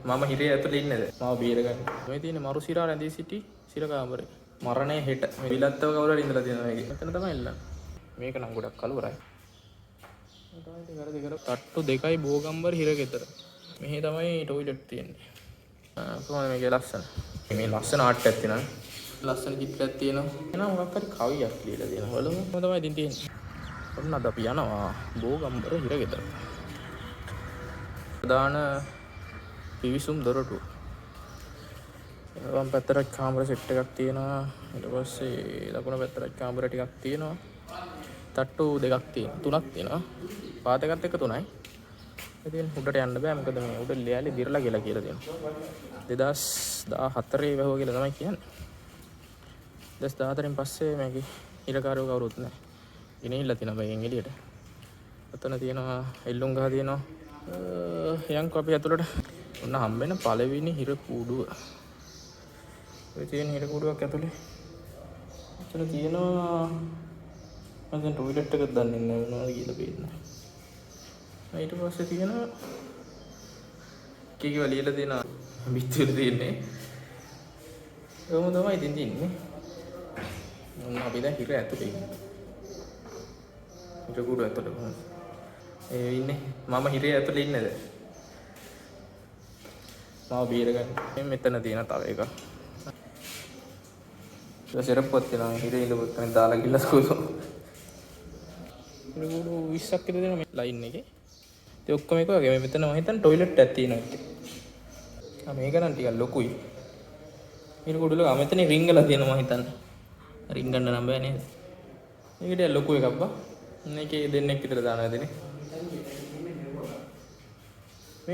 මම හිරේ ඇතුලේ ඉන්නේද? මාව බේරගන්න. මේ තියෙන්නේ මරු සිරා රැඳී සිටි සිර කාමරේ. මරණය හෙට. මේ විලත්තව කවුරු හරි ඉඳලා තියෙනවා මේකේ. මෙතන තමයි එල්ලන්නේ. මේක නම් ගොඩක් කලවරයි. තට්ටු දෙකයි බෝගම්බර හිරගෙදර. මෙහි තමයි ටොයිලට් තියෙන්නේ. කොහොමද මේකේ ලස්සන? මේ ලස්සන ආට් එකක් තියෙනවා. ලස්සන චිත්‍රයක් තියෙනවා. එහෙනම් මොකක් හරි කවියක් ලියලා තියෙනවා. බලමු. කොහොම තමයි ඉතින් තියෙන්නේ. ඔන්න අද අපි යනවා බෝගම්බර හිරගෙදර. ප්‍රධාන පිවිසුම් දොරටුව. වම් පැත්තට කාමර සෙට් එකක් තියෙනවා. ඊට පස්සේ දකුණු පැත්තට කාමර ටිකක් තියෙනවා. තට්ටු දෙකක් තියෙනවා. තුනක් තියෙනවා. පාත එකත් එක්ක තුනයි. ඉතින් උඩට යන්න බෑ මොකද මේ උඩ ලෑලි දිරලා කියලා තියෙනවා. 2014 වැහුවා කියලා තමයි කියන්නේ. 2014න් පස්සේ මේකේ ඉරකාරයෝ කවුරුත් නැහැ. ගෙනිහිල්ලා තියෙනවා මේකෙන් එළියට. ඔතන තියෙනවා එල්ලුම් ගහ තියෙනවා. යන්කෝ අපි ඇතුළට ඔන්න හම්බෙන පළවෙනි හිර කූඩුව. ඔය තියෙන හිර කූඩුවක් ඇතුලේ. එතන තියෙනවා මම දැන් ටොයිලට් එකක් දන්නේ නැහැ මොනවද කියලා පේන්නේ. ඊට පස්සේ තියෙනවා කීකව ලියලා තියෙනවා පිටුර තියෙන්නේ. කොහොමද තමයි ඉතින් තින්නේ. ඔන්න අපි දැන් හිර ඇතුලේ ඉන්නේ. හිර කූඩුව ඇතුලේ කොහොමද? ඒ ඉන්නේ මම හිරේ ඇතුලේ ඉන්නේද? මාව බේරගන්න. මෙතන තියෙන තව එකක්. ඒක සෙරප්පුවක් තියෙනවා හිරේ ඉඳපු කෙනෙක් දාලා ගිහලා ස්කූල්. හිර කූඩු 20ක් විතර දෙනවා මේ ලයින් එකේ. ඒ ඔක්කොම එක වගේ. මෙතන මම හිතන්නේ ටොයිලට් එකක් තියෙනවා. මේක නම් ටිකක් ලොකුයි. හිර කූඩු වල මෙතන රින්ගලා තියෙනවා මම හිතන්නේ. රින් ගන්න නම් බෑ නේද? මේකට ලොකු එකක් බා. මේකේ දෙන්නෙක් විතර දානවා දෙන්නේ.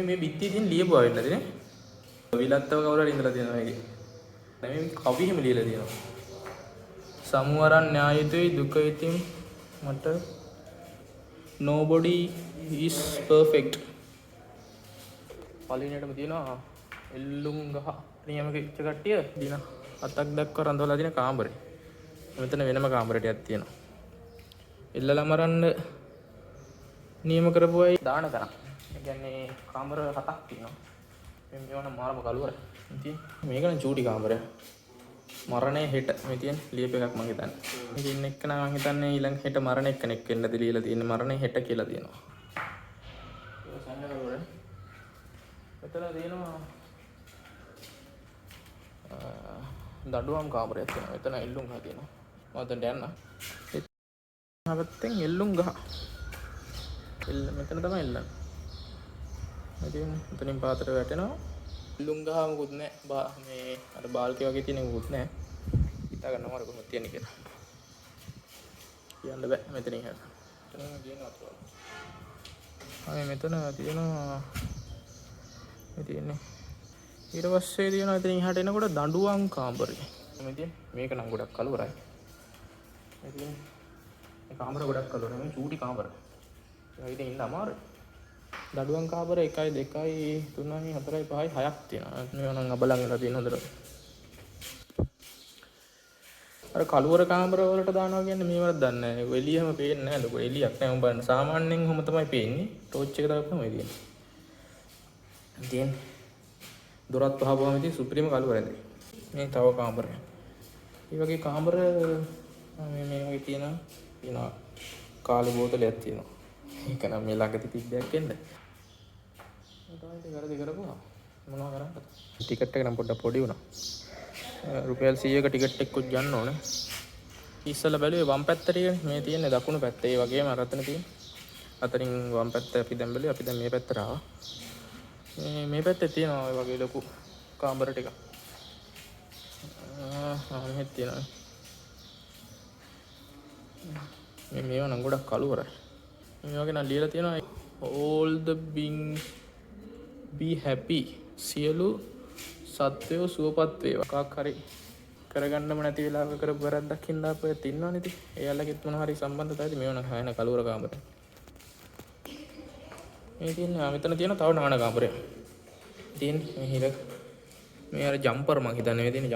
මේ බිත්තිය තියෙන ලියපුවා වෙන්නද නේ? විලත්තව කවුරු හරි ඉඳලා තියෙනවා මේකේ. දැන් මේ කවි හිම ලියලා තියෙනවා. සමුවරන් න්‍යායයේදී දුක ඉතින් මට nobody is perfect. පළවෙනියටම තියෙනවා එල්ලුම් ගහ. නියමක ඉච්ච කට්ටිය දින 7ක් දක්වා රඳවලා තියෙන කාමරේ. මෙතන වෙනම කාමරයක් තියෙනවා. එල්ලලා මරන්න නියම කරපු අය දාන තරම්. ඒ කියන්නේ කාමර 7ක් තියෙනවා. මේවන මාරම කලවර. ඉතින් මේක නම් චූටි කාමරයක්. මරණය හෙට මේ තියෙන ලියප එකක් මම හිතන්නේ. මේක ඉන්න එක්ක නම් මම හිතන්නේ ඊළඟ හෙට මරණ එක්කෙනෙක් වෙන්නද ලියලා තියෙන්නේ. මරණය හෙට කියලා තියෙනවා. ඒක සංඥා කලවර. මෙතන තියෙනවා දඩුවම් කාමරයක් තියෙනවා. මෙතන එල්ලුම් ගහ තියෙනවා. මම දැන් යන්න. හැබැයි එල්ලුම් ගහ. මෙතන තමයි එල්ලන්නේ. ඉතින් මෙතනින් පාතට වැටෙනවා. එල්ලුම් ගහ මොකුත් නැහැ. මේ අර බාල්කේ වගේ තියෙන මොකුත් නැහැ. හිතා ගන්න මාර කොහොමද තියන්නේ කියලා. කියන්න බෑ මෙතනින් හැර. මෙතන කියනවා අතවල. මෙතන තියෙනවා මේ තියෙන්නේ. ඊට පස්සේ තියෙනවා ඉතින් එහාට එනකොට දඬුවම් කාමරේ. මේක නම් ගොඩක් කලවරයි. ඉතින් මේ කාමර ගොඩක් කලවරයි. මේ චූටි කාමර. ඒක ඉතින් ඉන්න අමාරුයි. දඩුවම් කාමර 1 2 3 4 5 6ක් තියෙනවා. මේවා නම් අබලන් වෙලා තියෙන හොඳට. අර කලවර කාමර වලට දානවා කියන්නේ මේවලත් දන්නේ නැහැ. එළියම පේන්නේ නැහැ. ලොකු එළියක් නැහැ. මම බලන්න සාමාන්‍යයෙන් ඔහොම තමයි පේන්නේ. ටෝච් එක දාපුවම මේ තියෙන්නේ. ඉතින් දොරත් වහපුවම ඉතින් සුප්‍රීම කලවරද. මේ තව කාමරයක්. මේ වගේ කාමර මේ වගේ තියෙනවා. කාලි බෝතලයක් තියෙනවා. ඒක නම් මේ ළඟදී තිබ්බයක් වෙන්න. ඒක තමයි කරපුවා. මොනවා කරන්නද? ටිකට් එක නම් පොඩ්ඩක් පොඩි වුණා. රුපියල් 100ක ටිකට් එකකුත් ගන්න ඕනේ. ඉස්සෙල්ලා බැලුවේ වම් පැත්තට මේ තියෙන්නේ දකුණු පැත්ත. ඒ වගේම අර අතන තියෙන. අතරින් වම් පැත්ත අපි දැන් බැලුවේ. අපි දැන් මේ පැත්තට ආවා. මේ පැත්තේ තියෙනවා ඔය වගේ ලොකු කාමර ටික. මෙහෙත් තියෙනවා. මේවා නම් ගොඩක් කලවරයි. මේ වගේ නම් ලියලා තියෙනවා all the beings be happy. සියලු සත්වයෝ සුවපත් වේවා. එකක් හරි කරගන්නම නැති වෙලාවක කරපු වැරද්දක් හින්දා අපිට ඉන්නවනේ ඉතින්. එයාලගෙත් මොන හරි සම්බන්ධතාවයද මේව නම් හයන කලවර කාමර. මේ තියෙන මෙතන තියෙන තව නාන කාමරයක්. තියෙන මේ අර ජම්පර් මං හිතන්නේ මේ තියෙන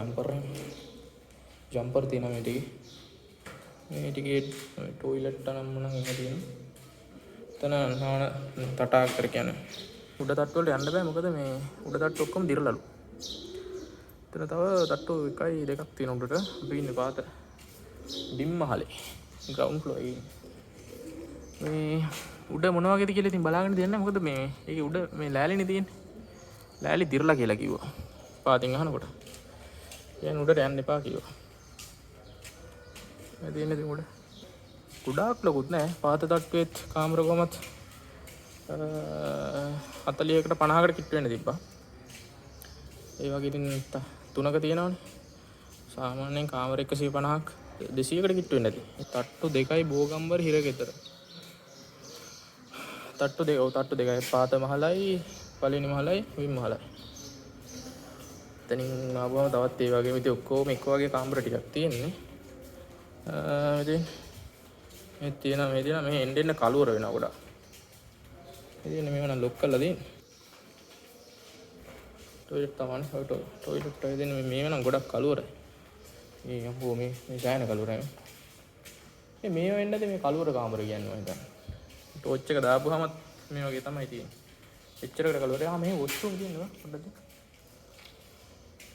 ජම්පර් තියෙනවා මේ ටිකේ. මේ ටිකේ ටොයිලට් නම් මොනවා එහෙම තියෙනවා. එතන නාන තටාකර කියන්නේ උඩ තට්ටු වලට යන්න බෑ මොකද මේ උඩ තට්ටු ඔක්කොම දිරලලු. එතන තව තට්ටු 1යි 2ක් තියෙන උඩට. අපි ඉන්නේ පාත ඩිම්මහලේ ග්‍රවුන්ඩ් ෆ්ලෝර් එකේ. මේ උඩ මොන වගේද කියලා ඉතින් බලාගෙන දෙන්නේ මොකද මේ ඒකේ උඩ මේ ලෑලිනේ තියෙන්නේ. ලෑලි දිරලා කියලා කිව්වා. පාතින් අහනකොට. කියන්නේ උඩට යන්න එපා කිව්වා. මේ තියෙන්නේ ඉතින් උඩ. ගොඩාක් ලොකුත් නෑ. පාත තට්ටුවෙත් කාමර කොමත් 40කට 50කට කිට්ටු වෙන්න තිබ්බා. ඒ වගේ ඉතින් තුනක තියෙනවනේ. සාමාන්‍යයෙන් කාමර 150ක් 200කට කිට්ටු වෙන්න ඇති. තට්ටු දෙකයි බෝගම්බර හිරගෙදර. තට්ටු දෙකයි පාත මහලයි පළවෙනි මහලයි විම් මහලයි. එතනින් ආවම තවත් ඒ වගේම ඉතින් ඔක්කොම එක වගේ කාමර ටිකක් තියෙන්නේ. ඉතින් මේ තියෙන මේ එන්න කලවර වෙනවා ගොඩක්. ඉතින් මේව නම් ලොක් කරලා තියෙන්නේ. ටොයිලට් තමයි. ටොයිලට් එක දෙන්නේ මේව නම් ගොඩක් කලවරයි. මේ අම්බෝ මේ ගායන කලවරයි. මේව වෙන්නද මේ කලවර කාමර කියන්නේ මම හිතන්නේ. ටෝච් එක දාපුවාම මේ වගේ තමයි තියෙන්නේ. එච්චරකට කලවරය. මේ වොෂ්රූම් තියෙනවා පොඩ්ඩක්.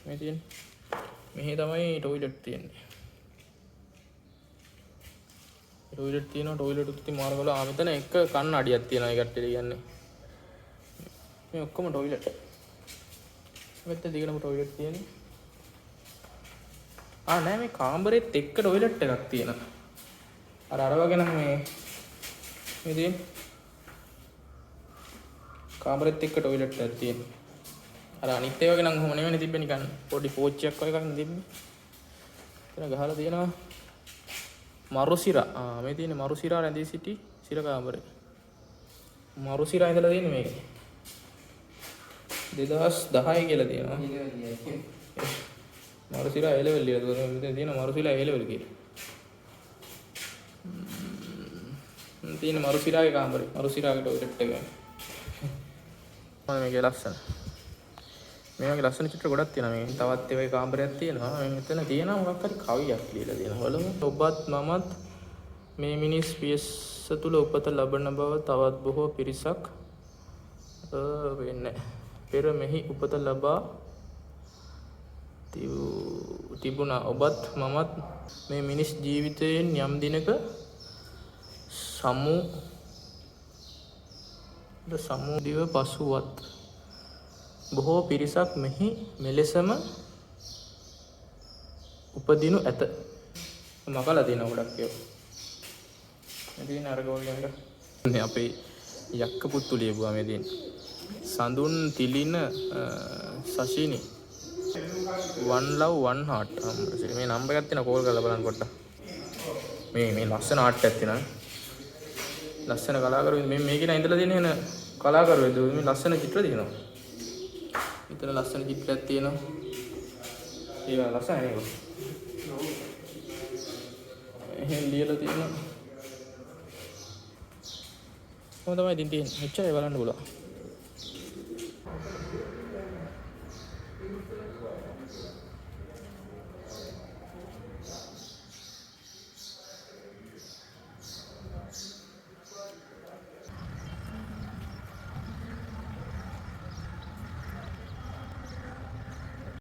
මේ තියෙන්නේ. මෙහි තමයි ටොයිලට් තියෙන්නේ. ටොයිලට් තියෙනවා. ටොයිලට් උත් ඉතින් මාර කළා. මෙතන එක කන්නඩියක් තියෙනවා ඒ කට්ටිය කියන්නේ. මේ ඔක්කොම ටොයිලට්. මෙතන දිගටම ටොයිලට් තියෙන්නේ. නෑ මේ කාමරෙත් එක්ක ටොයිලට් එකක් තියෙනවා. අර වගේ නම් මේ තියෙන්නේ. කාමරෙත් එක්ක ටොයිලට් එකක් තියෙනවා. අර අනිත් ඒවා වගේ නම් කොහොම නෙවෙයි තිබ්බේ නිකන් පොඩි පෝච්චියක් වගේ එකක් තිබ්බේ. එතන ගහලා තියෙනවා මරුසිරා. මේ තියෙන්නේ මරුසිරා රැඳී සිටි සිර කාමරේ. මරුසිරා ඉඳලා තියෙන්නේ මේක. 2010 කියලා තියෙනවා. මරුසිරා A level කියලා මෙතන තියෙන මරුසිරා A level කියලා. තියෙන මරුසිරාගේ කාමරේ. මරුසිරාගේ ටොයිලට් එක. මේකේ ලස්සන. මේ වගේ ලස්සන චිත්‍ර ගොඩක් තියෙනවා. මේ තවත් ඒ වගේ කාමරයක් තියෙනවා. මෙතන තියෙනවා මොකක් හරි කවියක් කියලා තියෙනවා. බලමු. ඔබත් මමත් මේ මිනිස් පියස තුල උපත ලබන බව තවත් බොහෝ පිරිසක් වෙන්නේ. පෙර මෙහි උපත ලබා තිබුණා. ඔබත් මමත් මේ මිනිස් ජීවිතයෙන් යම් දිනක සමුදිව පසුවත් බොහෝ පිරිසක් මෙහි මෙලෙසම උපදිනු ඇත. මකලා තියෙන ගොඩක් ඒවා. මේ අරගෝලියන්ට අපේ යක්ක පුත්තු ලියපුවා මේ තියෙන. Sandun Thilina Sashini one love one heart. මේ නම්බර් එකක් තියෙන කෝල් කරලා බලන්න පොඩ්ඩක්. මේ ලස්සන ආර්ට් එකක් තියෙනවා. ලස්සන කලාකරුවෝ මේකේ නෑ ඉඳලා තියෙන එන කලාකරුවෝ මේ ලස්සන චිත්‍ර තියෙනවා. ඉතන ලස්සන චිත්‍රයක් තියෙනවා. ඒක ලස්සනයි නේද? එහෙන් ලියලා තියෙනවා. කොහොමද තමයි ඉතින් තියෙන්නේ? මෙච්චරයි බලන්න පුළුවන්.